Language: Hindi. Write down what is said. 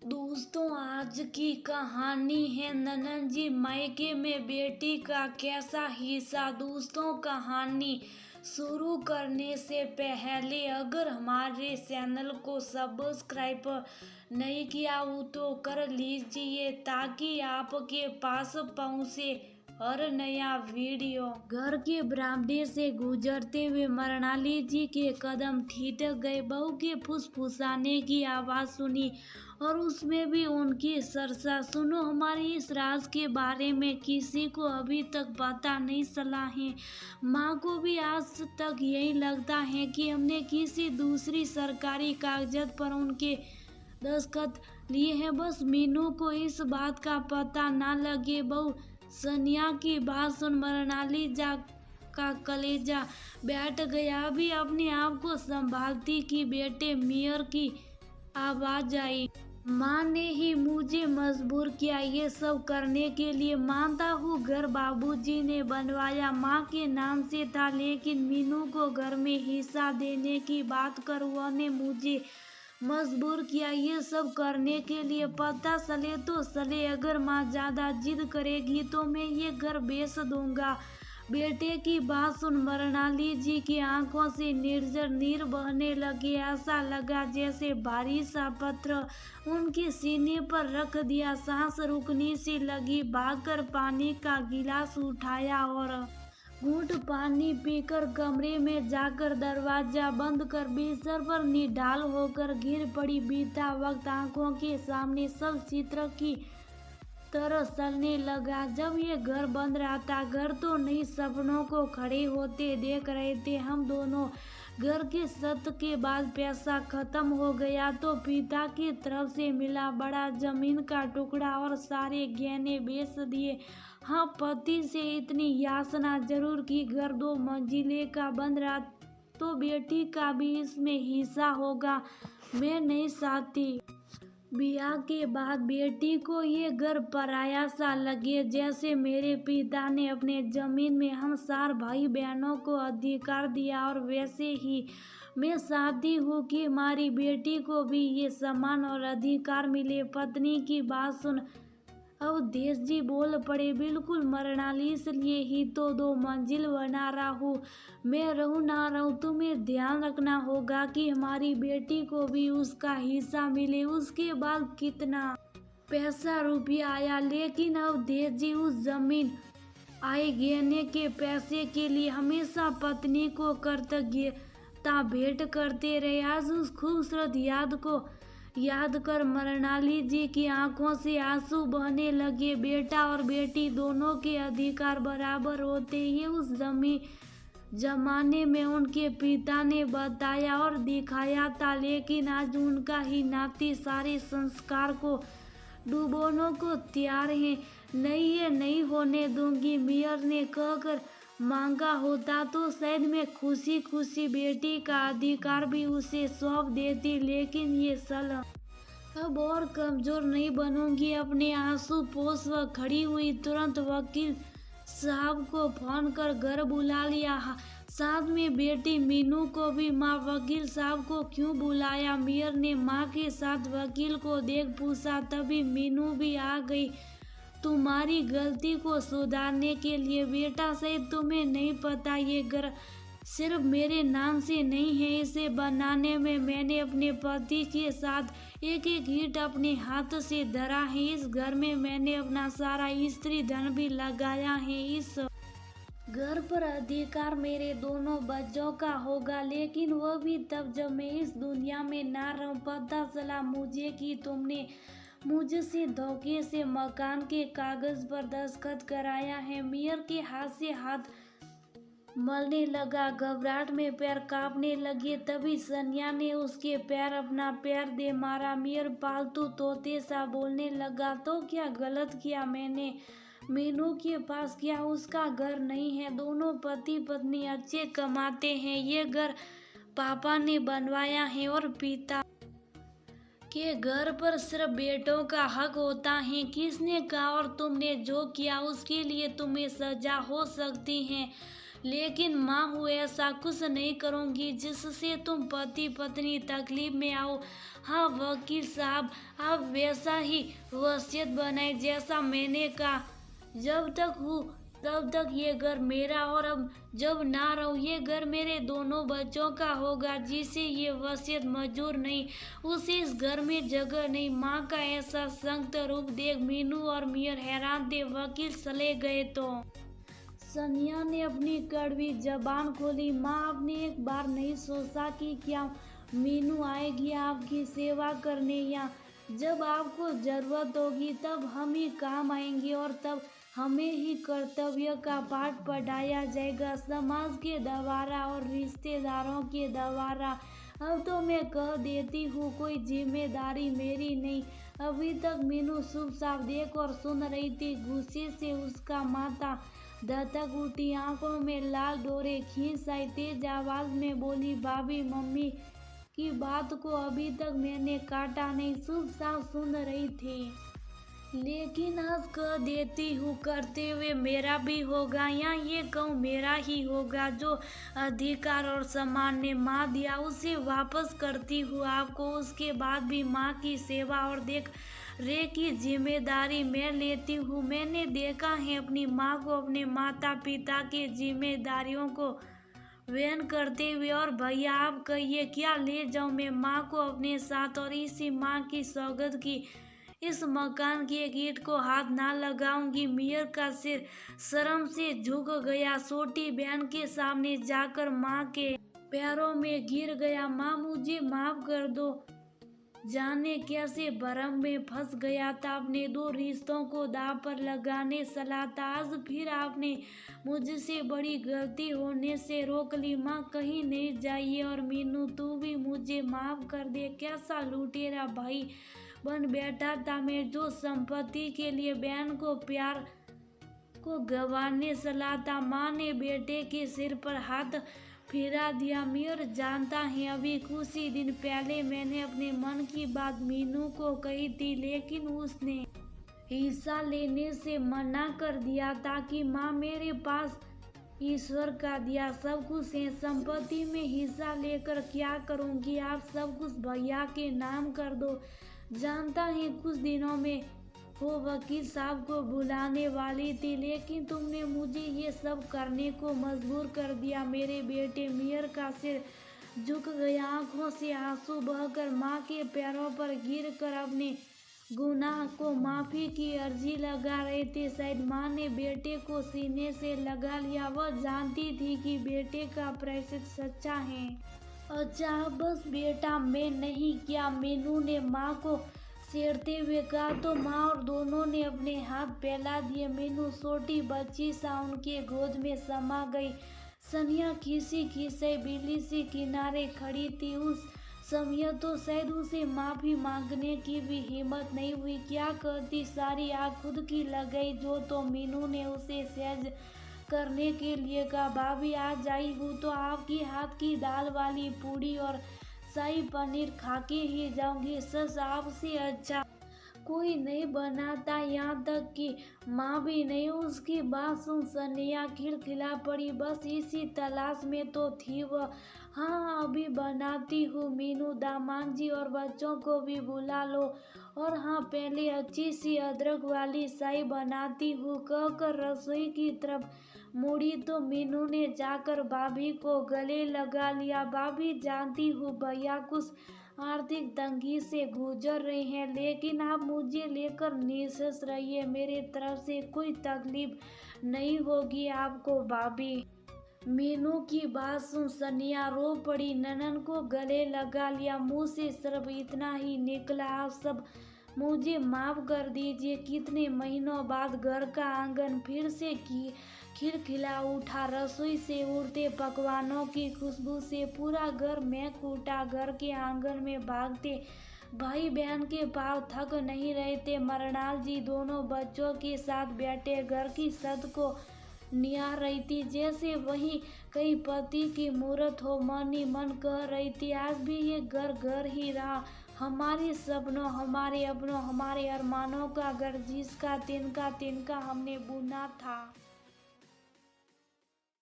दोस्तों, आज की कहानी है ननन जी मायके में बेटी का कैसा हिस्सा। दोस्तों, कहानी शुरू करने से पहले अगर हमारे चैनल को सब्सक्राइब नहीं किया हो तो कर लीजिए ताकि आपके पास पहुंचे हर नया वीडियो। घर के बरामदे से गुजरते हुए मृणाली जी के कदम ठिठक गए। बहू के फुसफुसाने की आवाज सुनी और उसमें भी उनकी सरसा। सुनो, हमारे इस राज के बारे में किसी को अभी तक पता नहीं चला है। माँ को भी आज तक यही लगता है कि हमने किसी दूसरी सरकारी कागजात पर उनके दस्तखत लिए हैं। बस मीनू को इस बात का पता ना लगे। बहू सनिया की बात सुन मृणाली जा का कलेजा बैठ गया। अभी अपने आप को संभालती कि बेटे मेयर की आवाज आई। माँ ने ही मुझे मजबूर किया ये सब करने के लिए। मानता हूँ घर बाबूजी ने बनवाया, माँ के नाम से था, लेकिन मीनू को घर में हिस्सा देने की बात कर उन्होंने मुझे मजबूर किया ये सब करने के लिए। पता चले तो चले, अगर माँ ज्यादा जिद करेगी तो मैं ये घर बेच दूंगा। बेटे की बात सुन मृणाली जी की आंखों से निर्जर नीर बहने लगे। ऐसा लगा जैसे भारी सा पत्थर उनके सीने पर रख दिया। सांस रुकनी सी लगी। भागकर पानी का गिलास उठाया और घूंट पानी पीकर कमरे में जाकर दरवाजा बंद कर बिस्तर पर निढाल होकर गिर पड़ी। बीता वक्त आंखों के सामने सब चित्र की तरह चलने लगा। जब ये घर बंद रहा था, घर तो नहीं सपनों को खड़े होते देख रहे थे हम दोनों। घर के छत के बाद पैसा खत्म हो गया तो पिता की तरफ से मिला बड़ा जमीन का टुकड़ा और सारे गहने बेच दिए। हाँ, पति से इतनी याचना जरूर की, घर 2 मंजिले का बन रहा तो बेटी का भी इसमें हिस्सा होगा। मैं नहीं चाहती ब्याह के बाद बेटी को ये घर पराया सा लगे। जैसे मेरे पिता ने अपने जमीन में हम 4 भाई बहनों को अधिकार दिया और वैसे ही मैं चाहती हूँ कि हमारी बेटी को भी ये सम्मान और अधिकार मिले। पत्नी की बात सुन अवधेश जी बोल पड़े, बिल्कुल मृणाली, इसलिए ही तो 2 मंजिल बना रहा हूँ। मैं रहूँ ना रहूँ, तुम्हें ध्यान रखना होगा कि हमारी बेटी को भी उसका हिस्सा मिले। उसके बाद कितना पैसा रुपया आया, लेकिन अवधेश जी उस जमीन आए गहने के पैसे के लिए हमेशा पत्नी को कृतज्ञता भेंट करते रहे। आज उस खूबसूरत याद को याद कर मृणाली जी की आंखों से आंसू बहने लगे। बेटा और बेटी दोनों के अधिकार बराबर होते ये उस जमाने में उनके पिता ने बताया और दिखाया था, लेकिन आज उनका ही नाती सारे संस्कार को डुबोने को तैयार है। नहीं होने दूंगी, मेयर ने कहकर मांगा होता तो शायद मैं खुशी खुशी बेटी का अधिकार भी उसे सौंप देती, लेकिन ये साला अब और कमजोर नहीं बनूंगी। अपने आंसू पोंछ वह खड़ी हुई, तुरंत वकील साहब को फोन कर घर बुला लिया, साथ में बेटी मीनू को भी। माँ, वकील साहब को क्यों बुलाया? मेयर ने माँ के साथ वकील को देख पूछा। तभी मीनू भी आ गई, तुम्हारी गलती को सुधारने के लिए। बेटा, शायद तुम्हें नहीं पता ये घर सिर्फ मेरे नाम से नहीं है, इसे बनाने में मैंने अपने पति के साथ एक एक ईंट अपने हाथ से धरा है। इस घर में मैंने अपना सारा स्त्री धन भी लगाया है। इस घर पर अधिकार मेरे दोनों बच्चों का होगा, लेकिन वो भी तब जब मैं इस दुनिया में ना रहूं। पता चला मुझे कि तुमने मुझसे धोखे से मकान के कागज पर दस्तखत कराया है। मेयर के हाथ से हाथ मलने लगा, घबराहट में पैर कांपने लगे। तभी सनिया ने उसके पैर अपना पैर दे मारा। मेयर पालतू तोते सा बोलने लगा, तो क्या गलत किया मैंने? मीनू के पास क्या उसका घर नहीं है? दोनों पति पत्नी अच्छे कमाते हैं। ये घर पापा ने बनवाया है और पिता के घर पर सिर्फ बेटों का हक होता है। किसने कहा? और तुमने जो किया उसके लिए तुम्हें सजा हो सकती है, लेकिन माँ हूँ, ऐसा कुछ नहीं करूँगी जिससे तुम पति पत्नी तकलीफ में आओ। हाँ वकील साहब, आप वैसा ही वसीयत बनाए जैसा मैंने कहा। जब तक हूँ तब तक ये घर मेरा, और अब जब ना रहूं ये घर मेरे दोनों बच्चों का होगा। जिसे ये वसीयत मंजूर नहीं उसे इस घर में जगह नहीं। माँ का ऐसा संत रूप देख मीनू और मियर हैरान थे। वकील चले गए तो सनिया ने अपनी कड़वी जबान खोली। माँ, आपने एक बार नहीं सोचा कि क्या मीनू आएगी आपकी सेवा करने, या जब आपको जरूरत होगी तब हम ही काम आएंगे, और तब हमें ही कर्तव्य का पाठ पढ़ाया जाएगा, समाज के द्वारा और रिश्तेदारों के द्वारा। अब तो मैं कह देती हूँ, कोई जिम्मेदारी मेरी नहीं। अभी तक मीनू चुपचाप देख और सुन रही थी। गुस्से से उसका माथा धधक उठी, आंखों में लाल डोरे खींच आई। तेज आवाज में बोली, भाभी, मम्मी की बात को अभी तक मैंने काटा नहीं, चुपचाप सुन रही थी। लेकिन आज कह देती हूँ, करते हुए मेरा भी होगा, या ये कहूँ मेरा ही होगा। जो अधिकार और सम्मान ने माँ दिया उसे वापस करती हूँ आपको। उसके बाद भी माँ की सेवा और देख रेख की जिम्मेदारी मैं लेती हूँ। मैंने देखा है अपनी माँ को अपने माता पिता की जिम्मेदारियों को वहन करते हुए। और भैया आप कहिए क्या ले जाऊँ मैं माँ को अपने साथ, और इसी माँ की सौगत की इस मकान की एक ईंट को हाथ ना लगाऊंगी। मियर का सिर शर्म से झुक गया। छोटी बहन के सामने जाकर माँ के पैरों में गिर गया। माँ, मुझे माफ कर दो। जाने कैसे भरम में फंस गया था, अपने दो रिश्तों को दांव पर लगाने चला था। आज फिर आपने मुझसे बड़ी गलती होने से रोक ली। माँ, कहीं नहीं जाइए, और मीनू तू भी मुझे माफ कर दे। कैसा लुटेरा भाई बन बैठा था मैं, जो संपत्ति के लिए बहन को प्यार को गंवाने चला था। माँ ने बेटे के सिर पर हाथ फिरा दिया। मियर जानता है, अभी कुछ ही दिन पहले मैंने अपने मन की बात मीनू को कही थी, लेकिन उसने हिस्सा लेने से मना कर दिया था कि माँ, मेरे पास ईश्वर का दिया सब कुछ है, संपत्ति में हिस्सा लेकर क्या करूँगी। आप सब कुछ भैया के नाम कर दो। जानता है कुछ दिनों में वो वकील साहब को बुलाने वाली थी, लेकिन तुमने मुझे ये सब करने को मजबूर कर दिया। मेरे बेटे मियर का सिर झुक गया, आंखों से आंसू बहकर माँ के पैरों पर गिरकर अपने गुनाह को माफी की अर्जी लगा रहे थे। शायद माँ ने बेटे को सीने से लगा लिया। वह जानती थी कि बेटे का प्रायश्चित सच्चा है। अच्छा बस बेटा, मैं नहीं किया, मीनू ने माँ को छेड़ते हुए कहा तो माँ और दोनों ने अपने हाथ फैला दिए। मीनू छोटी बच्ची सा उनके गोद में समा गई। सनिया खीसी खीसे बिल्ली से किनारे खड़ी थी। उस समय तो शायद उसे माफी मांगने की भी हिम्मत नहीं हुई। क्या करती, सारी आग खुद की लग गई। जो तो मीनू ने उसे सहज करने के लिए कहा, भाभी आज आई हूँ तो आपकी हाथ की दाल वाली पूड़ी और शाही पनीर खा के ही जाऊंगी। सच आपसे अच्छा कोई नहीं बनाता, यहाँ तक कि माँ भी नहीं। उसकी बात सुन सनिया खिलखिला पड़ी। बस इसी तलाश में तो थी वह। हाँ अभी बनाती हूँ मीनू, दामाद जी और बच्चों को भी बुला लो। और हाँ पहले अच्छी सी अदरक वाली चाय बनाती हूँ, कहकर रसोई की तरफ मुड़ी तो मीनू ने जाकर भाभी को गले लगा लिया। भाभी जानती हूँ भैया कुछ आर्थिक तंगी से गुजर रहे हैं, लेकिन आप मुझे लेकर निश्चिंत रहिए, मेरे तरफ से कोई तकलीफ नहीं होगी आपको। भाभी मीनू की बात सुन सनिया रो पड़ी, ननन को गले लगा लिया। मुंह से सिर्फ इतना ही निकला, आप सब मुझे माफ कर दीजिए। कितने महीनों बाद घर का आंगन फिर से खिलखिला उठा। रसोई से उड़ते पकवानों की खुशबू से पूरा घर महक उठा। घर के आंगन में भागते भाई बहन के पाँव थक नहीं रहे थे। मरणाल जी दोनों बच्चों के साथ बैठे घर की छत को निहार रही थी, जैसे वही कई पति की मूर्त हो। मन ही मन कह रही थी, आज भी ये घर घर ही रहा, हमारे सपनों, हमारे अपनों, हमारे अरमानों का घर, जिसका तिनका तिनका हमने बुना था।